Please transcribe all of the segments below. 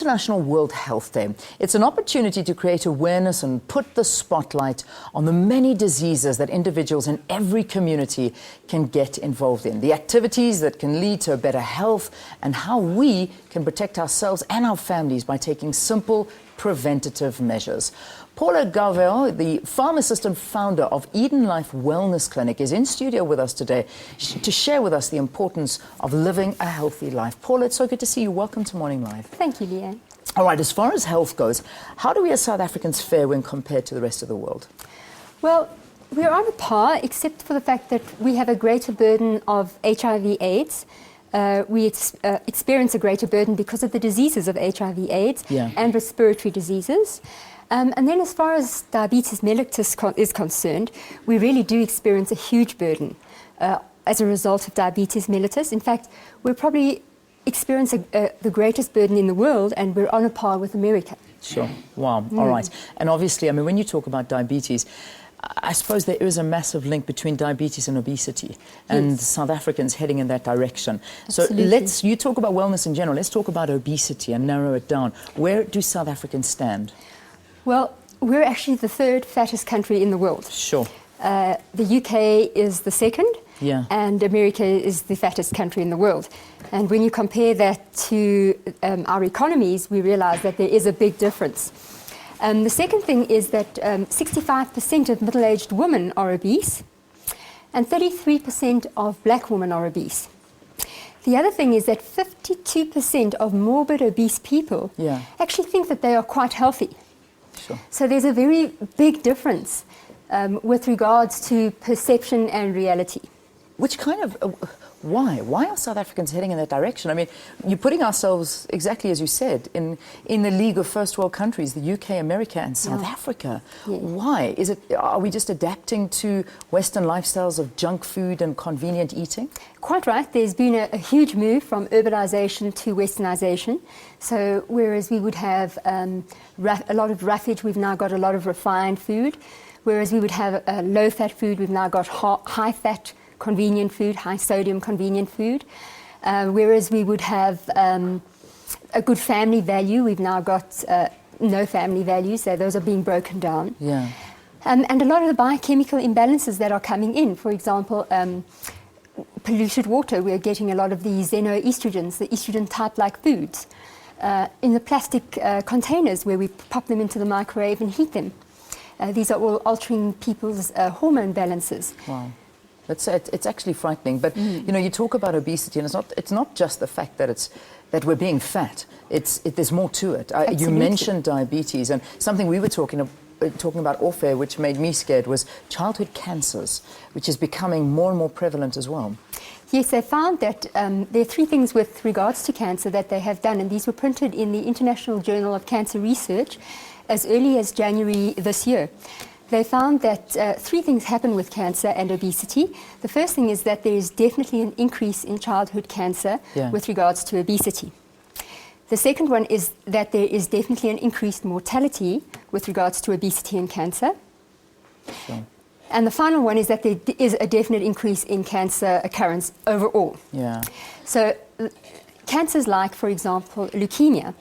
International World Health Day. It's an opportunity to create awareness and put the spotlight on the many diseases that individuals in every community can get involved in, the activities that can lead to a better health, and how we can protect ourselves and our families by taking simple preventative measures. Paula Garvel, the pharmacist and founder of Eden Life Wellness Clinic, is in studio with us today to share with us the importance of living a healthy life. Paula, it's so good to see you. Welcome to Morning Live. Thank you, Leanne. All right, as far as health goes, how do we as South Africans fare when compared to the rest of the world? Well, we're on a par, except for the fact that we have a greater burden of HIV/AIDS. We experience a greater burden because of the diseases of HIV/AIDS and respiratory diseases. And then as far as diabetes mellitus is concerned, we really do experience a huge burden as a result of diabetes mellitus. In fact, we're probably experiencing the greatest burden in the world, and we're on a par with America. Sure. Wow. All right. And obviously, I mean, when you talk about diabetes, I suppose there is a massive link between diabetes and obesity, and South Africans heading in that direction. Absolutely. So you talk about wellness in general, let's talk about obesity and narrow it down. Where do South Africans stand? Well, we're actually the third fattest country in the world. Sure. The UK is the second, and America is the fattest country in the world. And when you compare that to our economies, we realize that there is a big difference. The second thing is that 65% of middle-aged women are obese, and 33% of black women are obese. The other thing is that 52% of morbid obese people actually think that they are quite healthy. Sure. So there's a very big difference with regards to perception and reality. Which kind of, why? Why are South Africans heading in that direction? I mean, you're putting ourselves, exactly as you said, in the league of first world countries, the UK, America, and South Africa. Why? Are we just adapting to Western lifestyles of junk food and convenient eating? Quite right. There's been a huge move from urbanization to westernization. So whereas we would have a lot of roughage, we've now got a lot of refined food. Whereas we would have low-fat food, we've now got high-fat convenient food, high-sodium convenient food. Whereas we would have a good family value, we've now got no family value, so those are being broken down. Yeah. And a lot of the biochemical imbalances that are coming in, for example, polluted water, we're getting a lot of the xenoestrogens, the estrogen type-like foods, in the plastic containers where we pop them into the microwave and heat them. These are all altering people's hormone balances. Wow. It's actually frightening. But you know, you talk about obesity, and it's not just the fact that we're being fat. There's more to it. You mentioned diabetes, and something we were talking about off air, which made me scared, was childhood cancers, which is becoming more and more prevalent as well. Yes, they found that there are three things with regards to cancer that they have done, and these were printed in the International Journal of Cancer Research as early as January this year. They found that three things happen with cancer and obesity. The first thing is that there is definitely an increase in childhood cancer with regards to obesity. The second one is that there is definitely an increased mortality with regards to obesity and cancer. Sure. And the final one is that there is a definite increase in cancer occurrence overall. Yeah. So cancers like, for example, leukemia,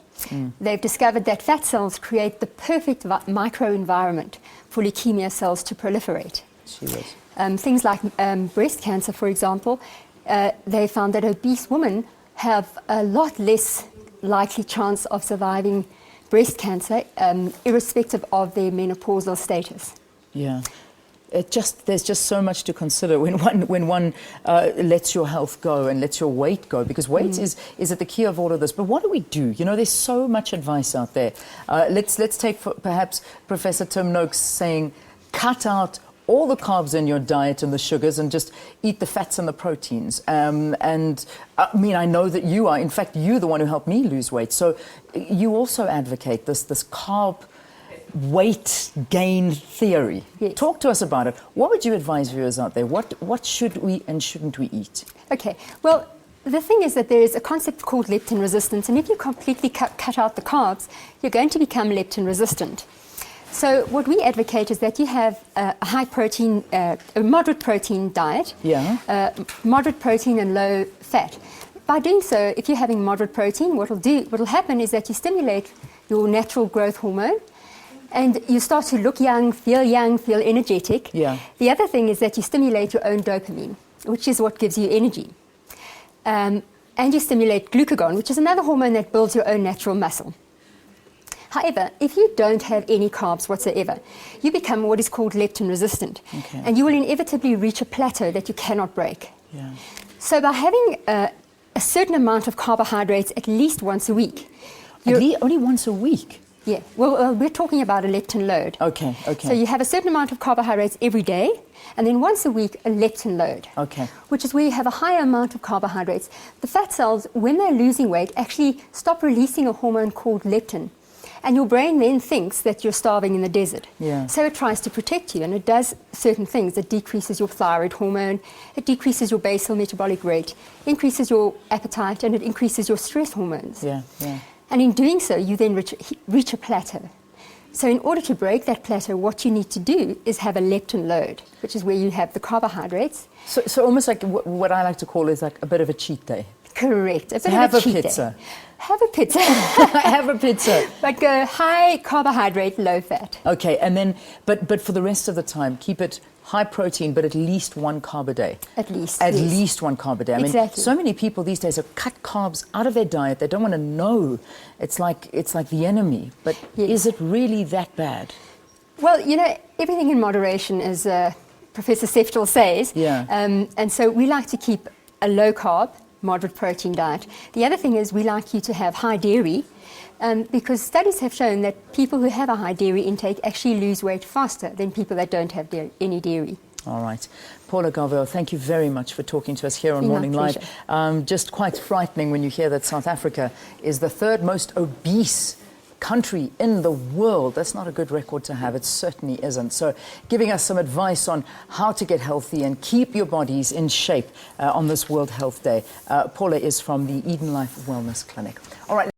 they've discovered that fat cells create the perfect microenvironment for leukemia cells to proliferate. Things like breast cancer, for example, they found that obese women have a lot less likely chance of surviving breast cancer, irrespective of their menopausal status. Yeah. There's just so much to consider when one lets your health go and lets your weight go, because weight is at the key of all of this. But what do we do? You know, there's so much advice out there. Let's take perhaps Professor Tim Noakes saying, cut out all the carbs in your diet and the sugars and just eat the fats and the proteins. And I mean, I know that you are, in fact, you're the one who helped me lose weight. So you also advocate this carb weight gain theory. Yes. Talk to us about it. What would you advise viewers out there? What should we and shouldn't we eat? Okay, well, the thing is that there is a concept called leptin resistance, and if you completely cut out the carbs, you're going to become leptin resistant. So what we advocate is that you have a high protein, a moderate protein diet, moderate protein and low fat. by doing so, if you're having moderate protein, what'll happen is that you stimulate your natural growth hormone, and you start to look young, feel energetic. Yeah. The other thing is that you stimulate your own dopamine, which is what gives you energy. And you stimulate glucagon, which is another hormone that builds your own natural muscle. However, if you don't have any carbs whatsoever, you become what is called leptin resistant. Okay. And you will inevitably reach a plateau that you cannot break. Yeah. So by having a certain amount of carbohydrates at least once a week. Only once a week? Yeah. Well, we're talking about a leptin load. Okay, okay. So you have a certain amount of carbohydrates every day, and then once a week, a leptin load. Okay. Which is where you have a higher amount of carbohydrates. The fat cells, when they're losing weight, actually stop releasing a hormone called leptin. And your brain then thinks that you're starving in the desert. Yeah. So it tries to protect you, and it does certain things. It decreases your thyroid hormone, it decreases your basal metabolic rate, increases your appetite, and it increases your stress hormones. Yeah, yeah. And in doing so, you then reach a plateau. So in order to break that plateau, what you need to do is have a leptin load, which is where you have the carbohydrates. So almost like what I like to call is like a bit of a cheat day. Correct. A bit Have of a a cheat pizza. day. Have a pizza. Have a pizza. But go high carbohydrate, low fat. Okay, and then, but for the rest of the time, keep it high protein, but at least 1 carb a day. At least. At yes. least 1 carb a day. I mean, Exactly. so many people these days have cut carbs out of their diet. They don't want to know. It's like the enemy. But Yes. is it really that bad? Well, you know, everything in moderation, as Professor Seftel says. Yeah. And so we like to keep a low carb, moderate protein diet. The other thing is we like you to have high dairy, because studies have shown that people who have a high dairy intake actually lose weight faster than people that don't have any dairy. All right. Paula Garvell, thank you very much for talking to us here on My Morning Live. pleasure. Just quite frightening when you hear that South Africa is the 3rd most obese country in the world. That's not a good record to have. It certainly isn't. So giving us some advice on how to get healthy and keep your bodies in shape on this World Health Day. Paula is from the Eden Life Wellness Clinic. All right.